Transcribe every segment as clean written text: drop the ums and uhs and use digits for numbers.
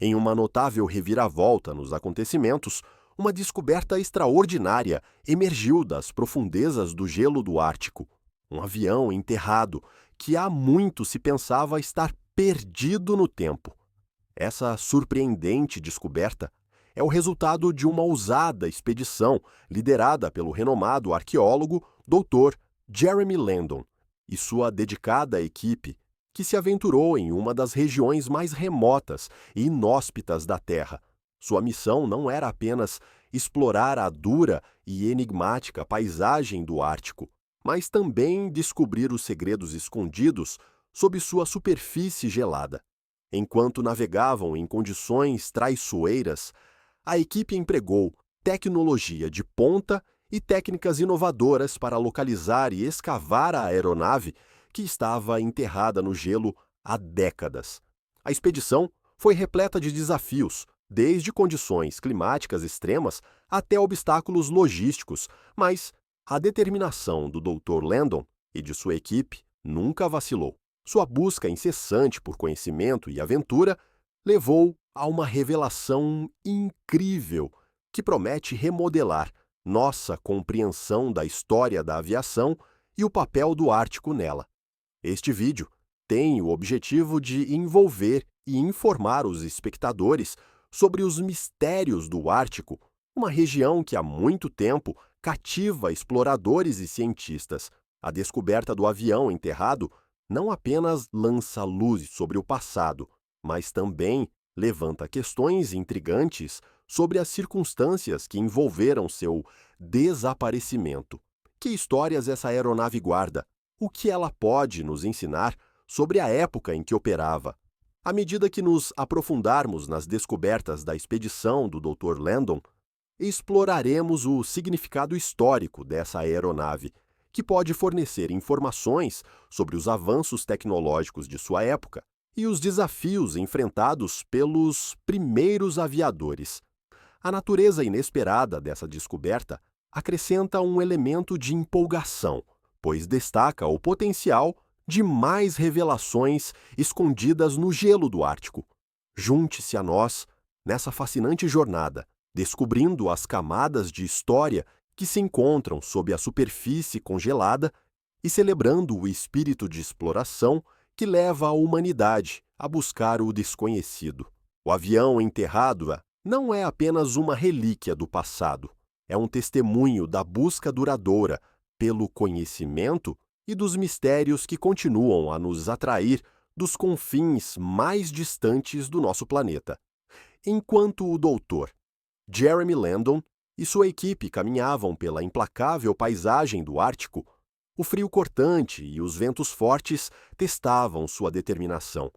Em uma notável reviravolta nos acontecimentos, uma descoberta extraordinária emergiu das profundezas do gelo do Ártico. Um avião enterrado que há muito se pensava estar perdido no tempo. Essa surpreendente descoberta é o resultado de uma ousada expedição liderada pelo renomado arqueólogo Dr. Jeremy Landon e sua dedicada equipe, que se aventurou em uma das regiões mais remotas e inóspitas da Terra. Sua missão não era apenas explorar a dura e enigmática paisagem do Ártico, mas também descobrir os segredos escondidos sob sua superfície gelada. Enquanto navegavam em condições traiçoeiras, a equipe empregou tecnologia de ponta e técnicas inovadoras para localizar e escavar a aeronave que estava enterrada no gelo há décadas. A expedição foi repleta de desafios, desde condições climáticas extremas até obstáculos logísticos, mas a determinação do Dr. Landon e de sua equipe nunca vacilou. Sua busca incessante por conhecimento e aventura levou a uma revelação incrível que promete remodelar nossa compreensão da história da aviação e o papel do Ártico nela. Este vídeo tem o objetivo de envolver e informar os espectadores sobre os mistérios do Ártico, uma região que há muito tempo cativa exploradores e cientistas. A descoberta do avião enterrado não apenas lança luz sobre o passado, mas também levanta questões intrigantes sobre as circunstâncias que envolveram seu desaparecimento. Que histórias essa aeronave guarda? O que ela pode nos ensinar sobre a época em que operava? À medida que nos aprofundarmos nas descobertas da expedição do Dr. Landon, exploraremos o significado histórico dessa aeronave, que pode fornecer informações sobre os avanços tecnológicos de sua época e os desafios enfrentados pelos primeiros aviadores. A natureza inesperada dessa descoberta acrescenta um elemento de empolgação, pois destaca o potencial de mais revelações escondidas no gelo do Ártico. Junte-se a nós nessa fascinante jornada, descobrindo as camadas de história que se encontram sob a superfície congelada e celebrando o espírito de exploração que leva a humanidade a buscar o desconhecido. O avião enterrado não é apenas uma relíquia do passado, é um testemunho da busca duradoura pelo conhecimento e dos mistérios que continuam a nos atrair dos confins mais distantes do nosso planeta. Enquanto o Dr. Jeremy Landon e sua equipe caminhavam pela implacável paisagem do Ártico, o frio cortante e os ventos fortes testavam sua determinação.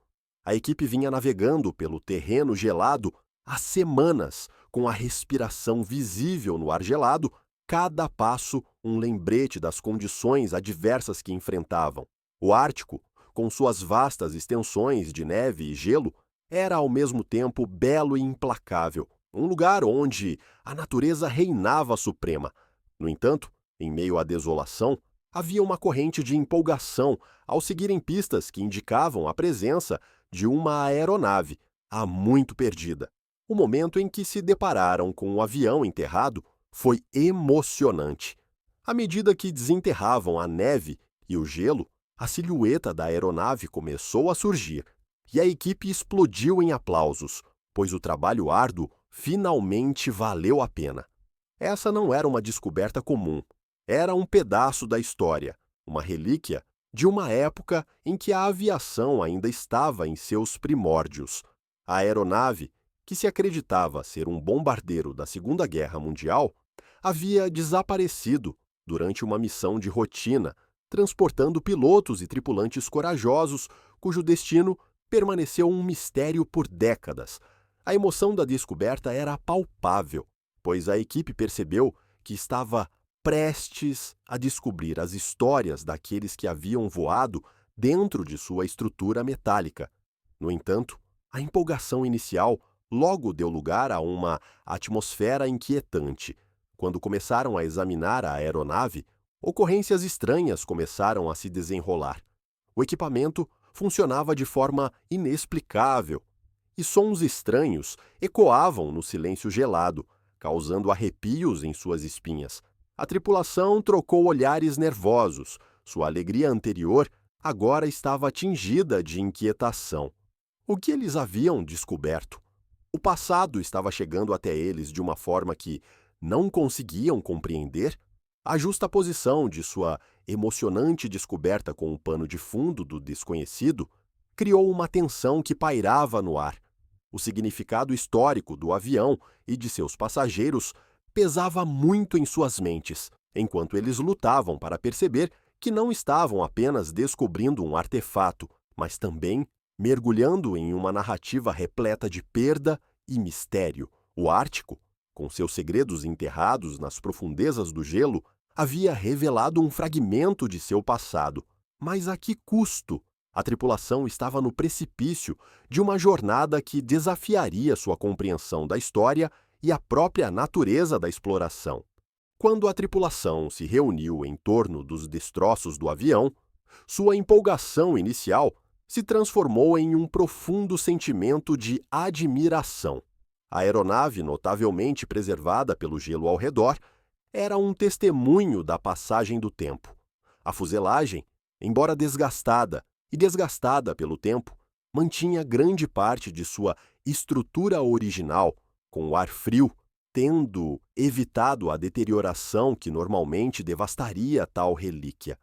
A equipe vinha navegando pelo terreno gelado há semanas, com a respiração visível no ar gelado, cada passo um lembrete das condições adversas que enfrentavam. O Ártico, com suas vastas extensões de neve e gelo, era ao mesmo tempo belo e implacável, um lugar onde a natureza reinava suprema. No entanto, em meio à desolação, havia uma corrente de empolgação ao seguirem pistas que indicavam a presença de uma aeronave há muito perdida. O momento em que se depararam com o avião enterrado foi emocionante. À medida que desenterravam a neve e o gelo, a silhueta da aeronave começou a surgir, e a equipe explodiu em aplausos, pois o trabalho árduo finalmente valeu a pena. Essa não era uma descoberta comum. Era um pedaço da história, uma relíquia de uma época em que a aviação ainda estava em seus primórdios. A aeronave, que se acreditava ser um bombardeiro da Segunda Guerra Mundial, havia desaparecido durante uma missão de rotina, transportando pilotos e tripulantes corajosos, cujo destino permaneceu um mistério por décadas. A emoção da descoberta era palpável, pois a equipe percebeu que estava prestes a descobrir as histórias daqueles que haviam voado dentro de sua estrutura metálica. No entanto, a empolgação inicial logo deu lugar a uma atmosfera inquietante. Quando começaram a examinar a aeronave, ocorrências estranhas começaram a se desenrolar. O equipamento funcionava de forma inexplicável e sons estranhos ecoavam no silêncio gelado, causando arrepios em suas espinhas. A tripulação trocou olhares nervosos. Sua alegria anterior agora estava tingida de inquietação. O que eles haviam descoberto? O passado estava chegando até eles de uma forma que não conseguiam compreender? A justaposição de sua emocionante descoberta com o pano de fundo do desconhecido criou uma tensão que pairava no ar. O significado histórico do avião e de seus passageiros pesava muito em suas mentes, enquanto eles lutavam para perceber que não estavam apenas descobrindo um artefato, mas também mergulhando em uma narrativa repleta de perda e mistério. O Ártico, com seus segredos enterrados nas profundezas do gelo, havia revelado um fragmento de seu passado. Mas a que custo? A tripulação estava no precipício de uma jornada que desafiaria sua compreensão da história e a própria natureza da exploração. Quando a tripulação se reuniu em torno dos destroços do avião, sua empolgação inicial se transformou em um profundo sentimento de admiração. A aeronave, notavelmente preservada pelo gelo ao redor, era um testemunho da passagem do tempo. A fuselagem, embora desgastada e desgastada pelo tempo, mantinha grande parte de sua estrutura original, com o ar frio, tendo evitado a deterioração que normalmente devastaria tal relíquia.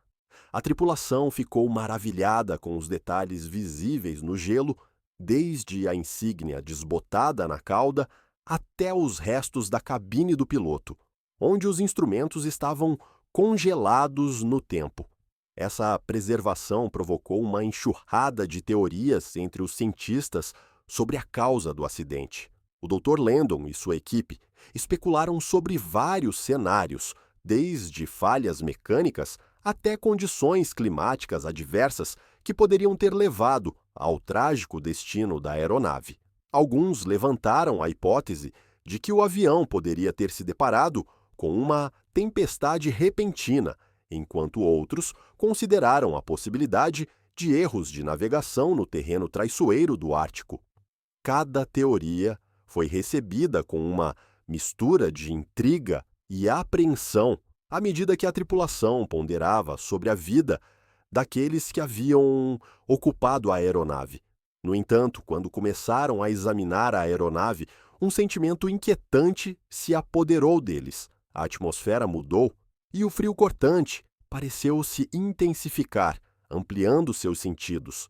A tripulação ficou maravilhada com os detalhes visíveis no gelo, desde a insígnia desbotada na cauda até os restos da cabine do piloto, onde os instrumentos estavam congelados no tempo. Essa preservação provocou uma enxurrada de teorias entre os cientistas sobre a causa do acidente. O Dr. Landon e sua equipe especularam sobre vários cenários, desde falhas mecânicas até condições climáticas adversas que poderiam ter levado ao trágico destino da aeronave. Alguns levantaram a hipótese de que o avião poderia ter se deparado com uma tempestade repentina, enquanto outros consideraram a possibilidade de erros de navegação no terreno traiçoeiro do Ártico. Cada teoria foi recebida com uma mistura de intriga e apreensão à medida que a tripulação ponderava sobre a vida daqueles que haviam ocupado a aeronave. No entanto, quando começaram a examinar a aeronave, um sentimento inquietante se apoderou deles. A atmosfera mudou e o frio cortante pareceu se intensificar, ampliando seus sentidos.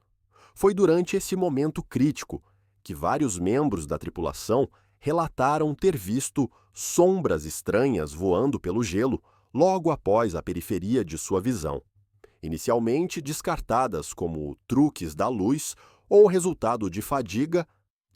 Foi durante esse momento crítico que vários membros da tripulação relataram ter visto sombras estranhas voando pelo gelo logo após a periferia de sua visão. Inicialmente descartadas como truques da luz ou resultado de fadiga,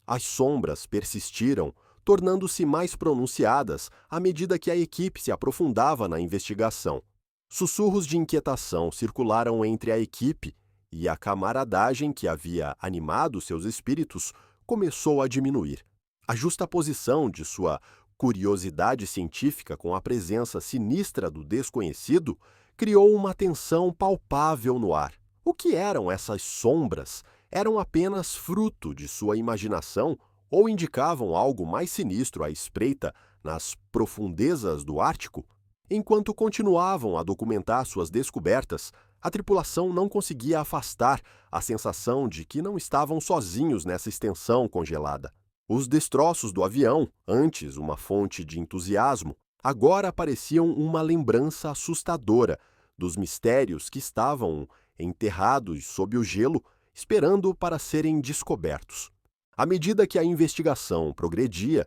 as sombras persistiram, tornando-se mais pronunciadas à medida que a equipe se aprofundava na investigação. Sussurros de inquietação circularam entre a equipe e a camaradagem que havia animado seus espíritos começou a diminuir. A justaposição de sua curiosidade científica com a presença sinistra do desconhecido criou uma tensão palpável no ar. O que eram essas sombras? Eram apenas fruto de sua imaginação ou indicavam algo mais sinistro à espreita nas profundezas do Ártico? Enquanto continuavam a documentar suas descobertas, a tripulação não conseguia afastar a sensação de que não estavam sozinhos nessa extensão congelada. Os destroços do avião, antes uma fonte de entusiasmo, agora pareciam uma lembrança assustadora dos mistérios que estavam enterrados sob o gelo, esperando para serem descobertos. À medida que a investigação progredia,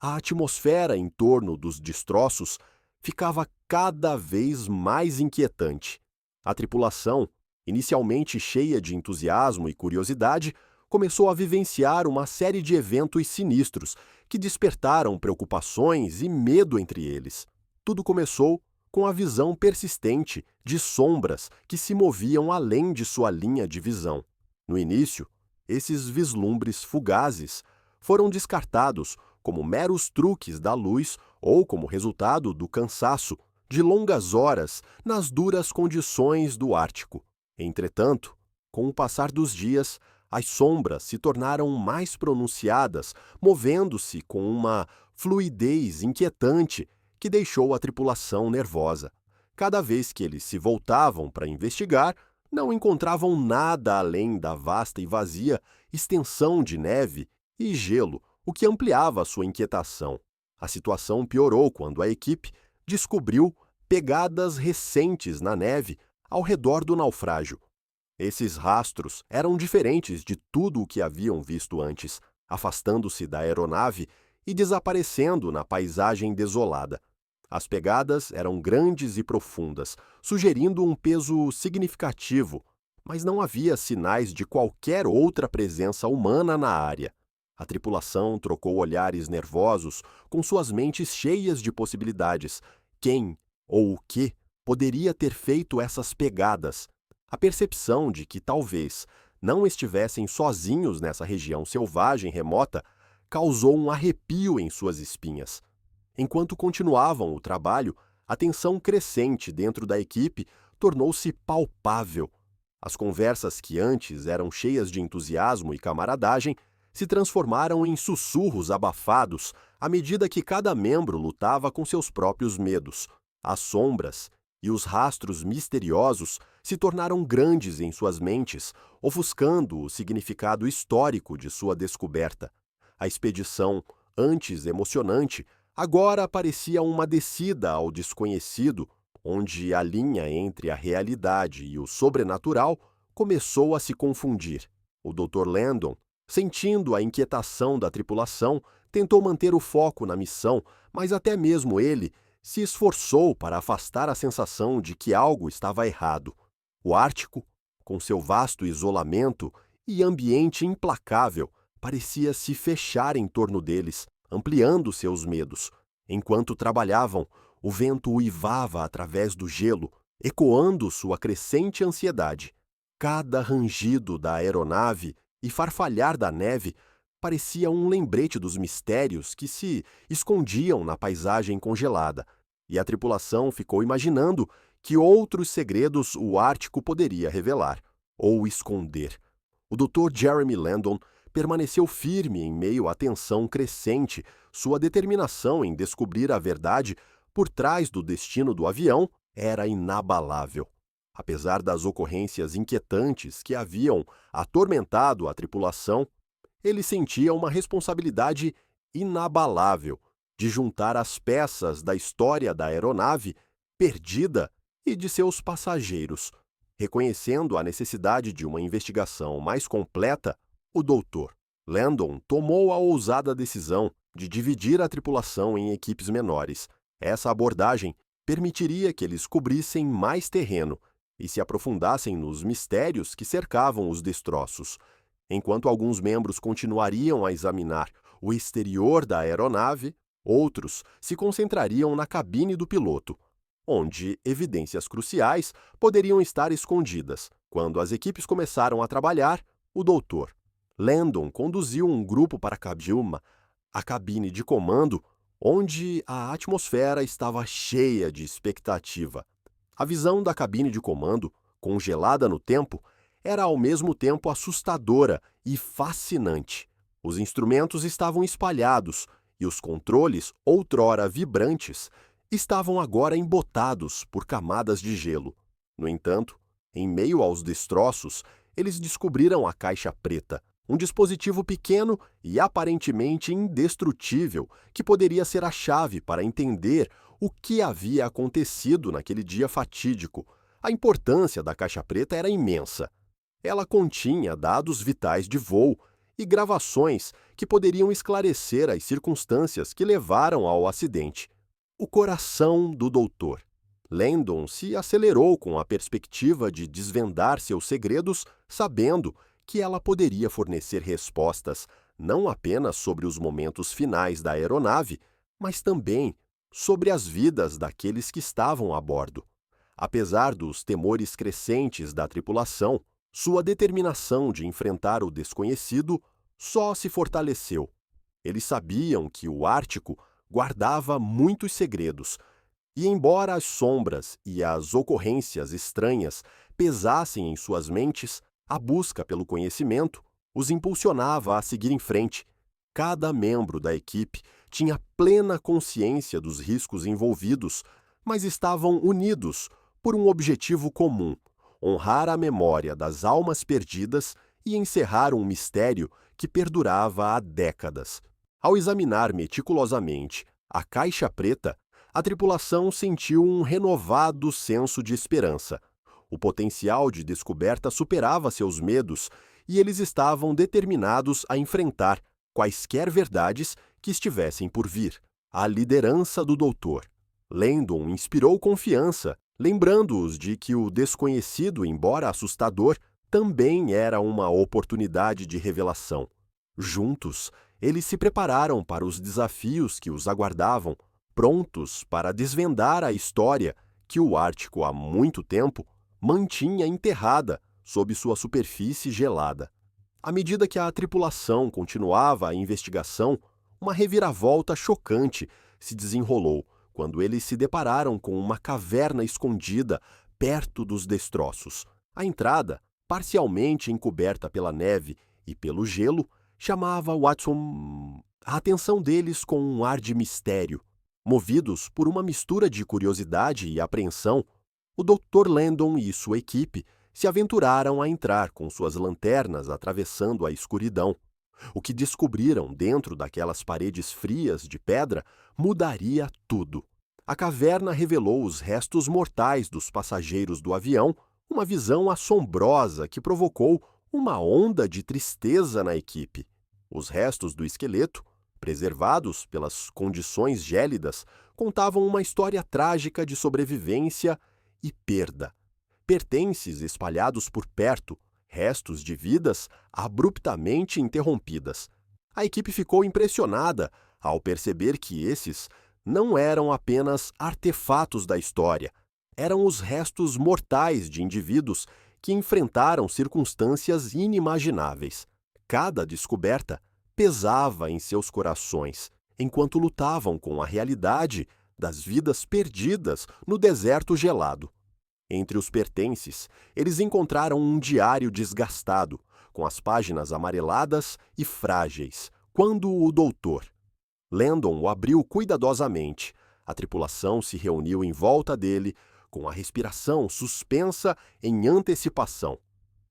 a atmosfera em torno dos destroços ficava cada vez mais inquietante. A tripulação, inicialmente cheia de entusiasmo e curiosidade, começou a vivenciar uma série de eventos sinistros que despertaram preocupações e medo entre eles. Tudo começou com a visão persistente de sombras que se moviam além de sua linha de visão. No início, esses vislumbres fugazes foram descartados como meros truques da luz ou como resultado do cansaço de longas horas nas duras condições do Ártico. Entretanto, com o passar dos dias, as sombras se tornaram mais pronunciadas, movendo-se com uma fluidez inquietante que deixou a tripulação nervosa. Cada vez que eles se voltavam para investigar, não encontravam nada além da vasta e vazia extensão de neve e gelo, o que ampliava sua inquietação. A situação piorou quando a equipe descobriu pegadas recentes na neve ao redor do naufrágio. Esses rastros eram diferentes de tudo o que haviam visto antes, afastando-se da aeronave e desaparecendo na paisagem desolada. As pegadas eram grandes e profundas, sugerindo um peso significativo, mas não havia sinais de qualquer outra presença humana na área. A tripulação trocou olhares nervosos, com suas mentes cheias de possibilidades. Quem ou o que poderia ter feito essas pegadas? A percepção de que talvez não estivessem sozinhos nessa região selvagem remota causou um arrepio em suas espinhas. Enquanto continuavam o trabalho, a tensão crescente dentro da equipe tornou-se palpável. As conversas que antes eram cheias de entusiasmo e camaradagem se transformaram em sussurros abafados à medida que cada membro lutava com seus próprios medos. As sombras e os rastros misteriosos se tornaram grandes em suas mentes, ofuscando o significado histórico de sua descoberta. A expedição, antes emocionante, agora parecia uma descida ao desconhecido, onde a linha entre a realidade e o sobrenatural começou a se confundir. O Dr. Landon, sentindo a inquietação da tripulação, tentou manter o foco na missão, mas até mesmo ele se esforçou para afastar a sensação de que algo estava errado. O Ártico, com seu vasto isolamento e ambiente implacável, parecia se fechar em torno deles, ampliando seus medos. Enquanto trabalhavam, o vento uivava através do gelo, ecoando sua crescente ansiedade. Cada rangido da aeronave e farfalhar da neve parecia um lembrete dos mistérios que se escondiam na paisagem congelada, e a tripulação ficou imaginando que outros segredos o Ártico poderia revelar ou esconder. O Dr. Jeremy Landon permaneceu firme em meio à tensão crescente. Sua determinação em descobrir a verdade por trás do destino do avião era inabalável. Apesar das ocorrências inquietantes que haviam atormentado a tripulação, ele sentia uma responsabilidade inabalável de juntar as peças da história da aeronave perdida e de seus passageiros. Reconhecendo a necessidade de uma investigação mais completa, o Dr. Landon tomou a ousada decisão de dividir a tripulação em equipes menores. Essa abordagem permitiria que eles cobrissem mais terreno e se aprofundassem nos mistérios que cercavam os destroços. Enquanto alguns membros continuariam a examinar o exterior da aeronave, outros se concentrariam na cabine do piloto, onde evidências cruciais poderiam estar escondidas. Quando as equipes começaram a trabalhar, o Dr. Landon conduziu um grupo para a cabine de comando, onde a atmosfera estava cheia de expectativa. A visão da cabine de comando, congelada no tempo, era ao mesmo tempo assustadora e fascinante. Os instrumentos estavam espalhados e os controles, outrora vibrantes, estavam agora embotados por camadas de gelo. No entanto, em meio aos destroços, eles descobriram a caixa preta, um dispositivo pequeno e aparentemente indestrutível que poderia ser a chave para entender o que havia acontecido naquele dia fatídico. A importância da caixa preta era imensa. Ela continha dados vitais de voo e gravações que poderiam esclarecer as circunstâncias que levaram ao acidente. O coração do doutor Landon se acelerou com a perspectiva de desvendar seus segredos, sabendo que ela poderia fornecer respostas não apenas sobre os momentos finais da aeronave, mas também sobre as vidas daqueles que estavam a bordo. Apesar dos temores crescentes da tripulação, sua determinação de enfrentar o desconhecido só se fortaleceu. Eles sabiam que o Ártico guardava muitos segredos, e embora as sombras e as ocorrências estranhas pesassem em suas mentes, a busca pelo conhecimento os impulsionava a seguir em frente. Cada membro da equipe tinha plena consciência dos riscos envolvidos, mas estavam unidos por um objetivo comum: honrar a memória das almas perdidas e encerrar um mistério que perdurava há décadas. Ao examinar meticulosamente a caixa preta, a tripulação sentiu um renovado senso de esperança. O potencial de descoberta superava seus medos e eles estavam determinados a enfrentar quaisquer verdades que estivessem por vir. A liderança do doutor Landon inspirou confiança, lembrando-os de que o desconhecido, embora assustador, também era uma oportunidade de revelação. Juntos, eles se prepararam para os desafios que os aguardavam, prontos para desvendar a história que o Ártico há muito tempo mantinha enterrada sob sua superfície gelada. À medida que a tripulação continuava a investigação, uma reviravolta chocante se desenrolou quando eles se depararam com uma caverna escondida perto dos destroços. A entrada, parcialmente encoberta pela neve e pelo gelo, chamava Watson a atenção deles com um ar de mistério. Movidos por uma mistura de curiosidade e apreensão, o Dr. Landon e sua equipe se aventuraram a entrar com suas lanternas atravessando a escuridão. O que descobriram dentro daquelas paredes frias de pedra mudaria tudo. A caverna revelou os restos mortais dos passageiros do avião, uma visão assombrosa que provocou uma onda de tristeza na equipe. Os restos do esqueleto, preservados pelas condições gélidas, contavam uma história trágica de sobrevivência e perda. Pertences espalhados por perto, restos de vidas abruptamente interrompidas. A equipe ficou impressionada ao perceber que esses não eram apenas artefatos da história, eram os restos mortais de indivíduos que enfrentaram circunstâncias inimagináveis. Cada descoberta pesava em seus corações, enquanto lutavam com a realidade das vidas perdidas no deserto gelado. Entre os pertences, eles encontraram um diário desgastado, com as páginas amareladas e frágeis, quando o doutor Landon o abriu cuidadosamente. A tripulação se reuniu em volta dele, com a respiração suspensa em antecipação.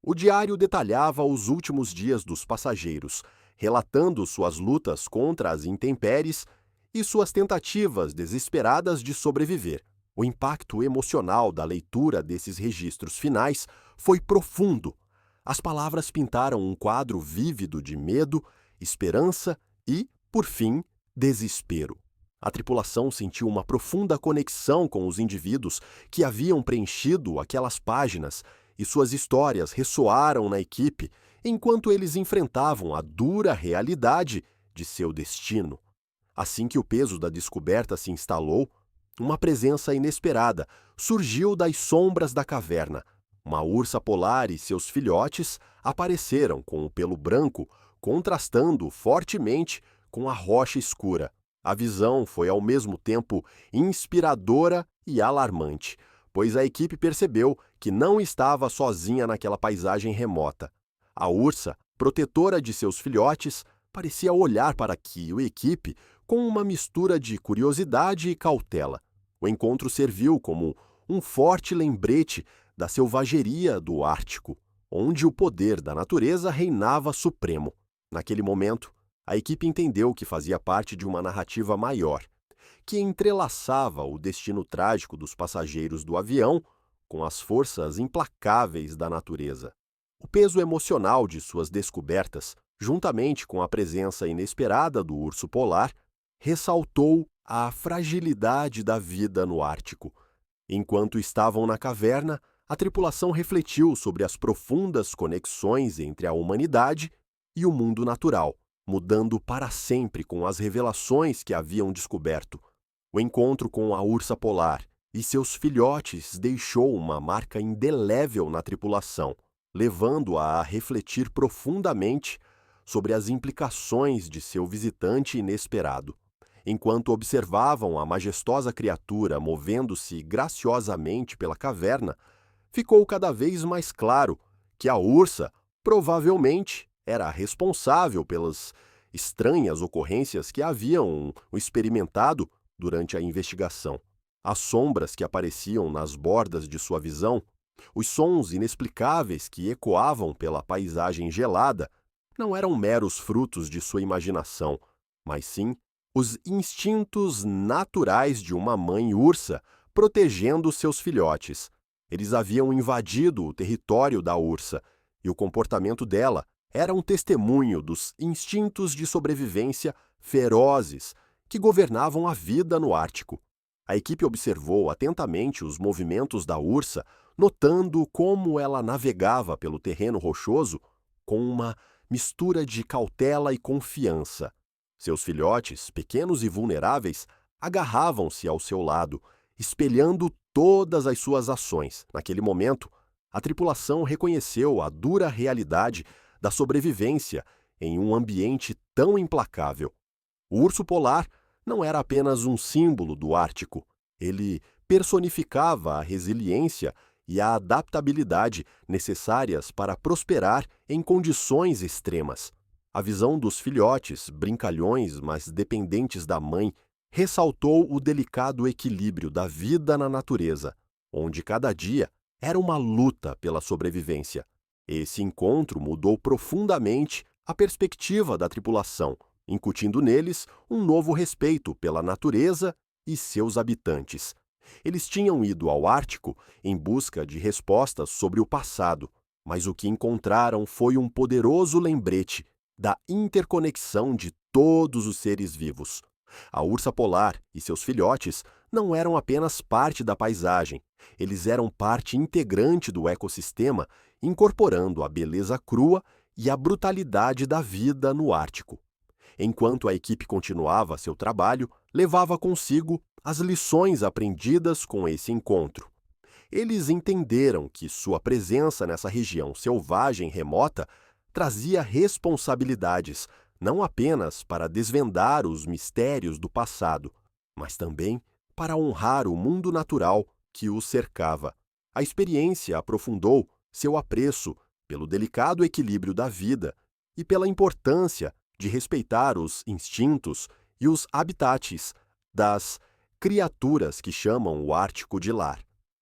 O diário detalhava os últimos dias dos passageiros, relatando suas lutas contra as intempéries e suas tentativas desesperadas de sobreviver. O impacto emocional da leitura desses registros finais foi profundo. As palavras pintaram um quadro vívido de medo, esperança e, por fim, desespero. A tripulação sentiu uma profunda conexão com os indivíduos que haviam preenchido aquelas páginas e suas histórias ressoaram na equipe enquanto eles enfrentavam a dura realidade de seu destino. Assim que o peso da descoberta se instalou, uma presença inesperada surgiu das sombras da caverna. Uma ursa polar e seus filhotes apareceram com o pelo branco, contrastando fortemente com a rocha escura. A visão foi ao mesmo tempo inspiradora e alarmante, pois a equipe percebeu que não estava sozinha naquela paisagem remota. A ursa, protetora de seus filhotes, parecia olhar para a equipe com uma mistura de curiosidade e cautela. O encontro serviu como um forte lembrete da selvageria do Ártico, onde o poder da natureza reinava supremo. Naquele momento, a equipe entendeu que fazia parte de uma narrativa maior, que entrelaçava o destino trágico dos passageiros do avião com as forças implacáveis da natureza. O peso emocional de suas descobertas, juntamente com a presença inesperada do urso polar, ressaltou a fragilidade da vida no Ártico. Enquanto estavam na caverna, a tripulação refletiu sobre as profundas conexões entre a humanidade e o mundo natural, mudando para sempre com as revelações que haviam descoberto. O encontro com a ursa polar e seus filhotes deixou uma marca indelével na tripulação, levando-a a refletir profundamente sobre as implicações de seu visitante inesperado. Enquanto observavam a majestosa criatura movendo-se graciosamente pela caverna, ficou cada vez mais claro que a ursa provavelmente era responsável pelas estranhas ocorrências que haviam experimentado durante a investigação. As sombras que apareciam nas bordas de sua visão, os sons inexplicáveis que ecoavam pela paisagem gelada, não eram meros frutos de sua imaginação, mas sim os instintos naturais de uma mãe ursa protegendo seus filhotes. Eles haviam invadido o território da ursa, e o comportamento dela era um testemunho dos instintos de sobrevivência ferozes que governavam a vida no Ártico. A equipe observou atentamente os movimentos da ursa, notando como ela navegava pelo terreno rochoso com uma mistura de cautela e confiança. Seus filhotes, pequenos e vulneráveis, agarravam-se ao seu lado, espelhando todas as suas ações. Naquele momento, a tripulação reconheceu a dura realidade da sobrevivência em um ambiente tão implacável. O urso polar não era apenas um símbolo do Ártico. Ele personificava a resiliência e a adaptabilidade necessárias para prosperar em condições extremas. A visão dos filhotes, brincalhões, mas dependentes da mãe, ressaltou o delicado equilíbrio da vida na natureza, onde cada dia era uma luta pela sobrevivência. Esse encontro mudou profundamente a perspectiva da tripulação, incutindo neles um novo respeito pela natureza e seus habitantes. Eles tinham ido ao Ártico em busca de respostas sobre o passado, mas o que encontraram foi um poderoso lembrete da interconexão de todos os seres vivos. A ursa polar e seus filhotes não eram apenas parte da paisagem, eles eram parte integrante do ecossistema, incorporando a beleza crua e a brutalidade da vida no Ártico. Enquanto a equipe continuava seu trabalho, levava consigo as lições aprendidas com esse encontro. Eles entenderam que sua presença nessa região selvagem remota trazia responsabilidades, não apenas para desvendar os mistérios do passado, mas também para honrar o mundo natural que os cercava. A experiência aprofundou seu apreço pelo delicado equilíbrio da vida e pela importância de respeitar os instintos e os habitats das criaturas que chamam o Ártico de lar.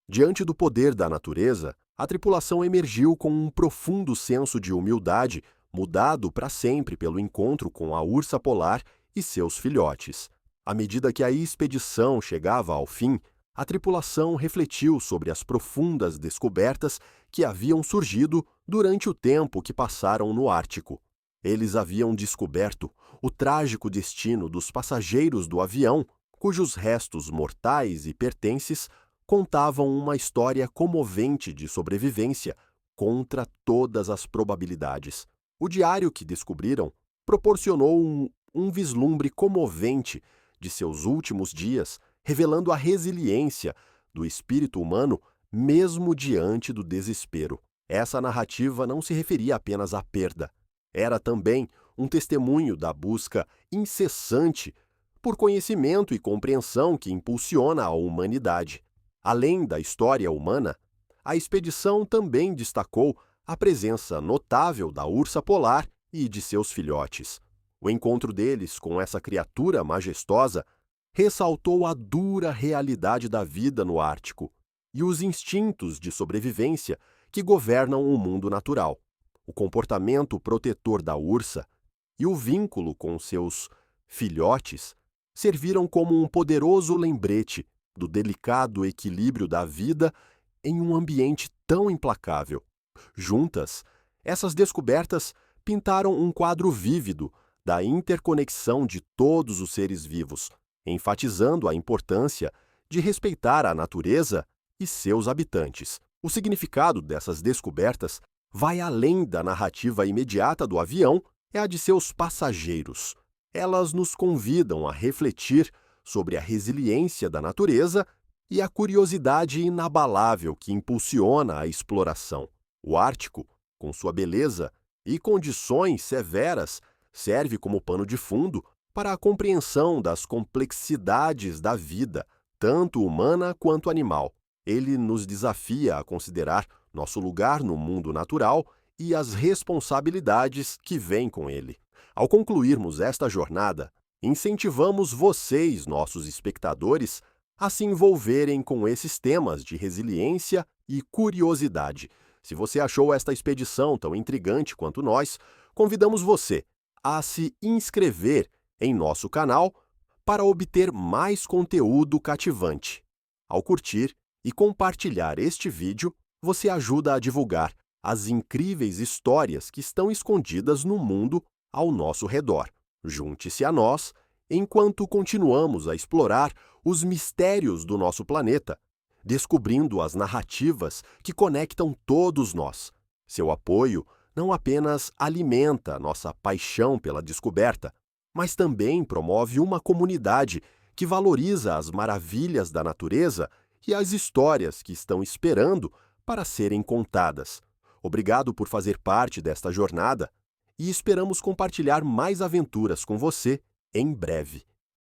Diante do poder da natureza, a tripulação emergiu com um profundo senso de humildade, mudado para sempre pelo encontro com a ursa polar e seus filhotes. À medida que a expedição chegava ao fim, a tripulação refletiu sobre as profundas descobertas que haviam surgido durante o tempo que passaram no Ártico. Eles haviam descoberto o trágico destino dos passageiros do avião, cujos restos mortais e pertences contavam uma história comovente de sobrevivência contra todas as probabilidades. O diário que descobriram proporcionou um vislumbre comovente de seus últimos dias, revelando a resiliência do espírito humano mesmo diante do desespero. Essa narrativa não se referia apenas à perda. Era também um testemunho da busca incessante por conhecimento e compreensão que impulsiona a humanidade. Além da história humana, a expedição também destacou a presença notável da ursa polar e de seus filhotes. O encontro deles com essa criatura majestosa ressaltou a dura realidade da vida no Ártico e os instintos de sobrevivência que governam o mundo natural. O comportamento protetor da ursa e o vínculo com seus filhotes serviram como um poderoso lembrete do delicado equilíbrio da vida em um ambiente tão implacável. Juntas, essas descobertas pintaram um quadro vívido da interconexão de todos os seres vivos, enfatizando a importância de respeitar a natureza e seus habitantes. O significado dessas descobertas vai além da narrativa imediata do avião e a de seus passageiros. Elas nos convidam a refletir sobre a resiliência da natureza e a curiosidade inabalável que impulsiona a exploração. O Ártico, com sua beleza e condições severas, serve como pano de fundo para a compreensão das complexidades da vida, tanto humana quanto animal. Ele nos desafia a considerar nosso lugar no mundo natural e as responsabilidades que vêm com ele. Ao concluirmos esta jornada, incentivamos vocês, nossos espectadores, a se envolverem com esses temas de resiliência e curiosidade. Se você achou esta expedição tão intrigante quanto nós, convidamos você a se inscrever em nosso canal para obter mais conteúdo cativante. Ao curtir e compartilhar este vídeo, você ajuda a divulgar as incríveis histórias que estão escondidas no mundo ao nosso redor. Junte-se a nós enquanto continuamos a explorar os mistérios do nosso planeta, descobrindo as narrativas que conectam todos nós. Seu apoio não apenas alimenta nossa paixão pela descoberta, mas também promove uma comunidade que valoriza as maravilhas da natureza e as histórias que estão esperando para serem contadas. Obrigado por fazer parte desta jornada e esperamos compartilhar mais aventuras com você em breve.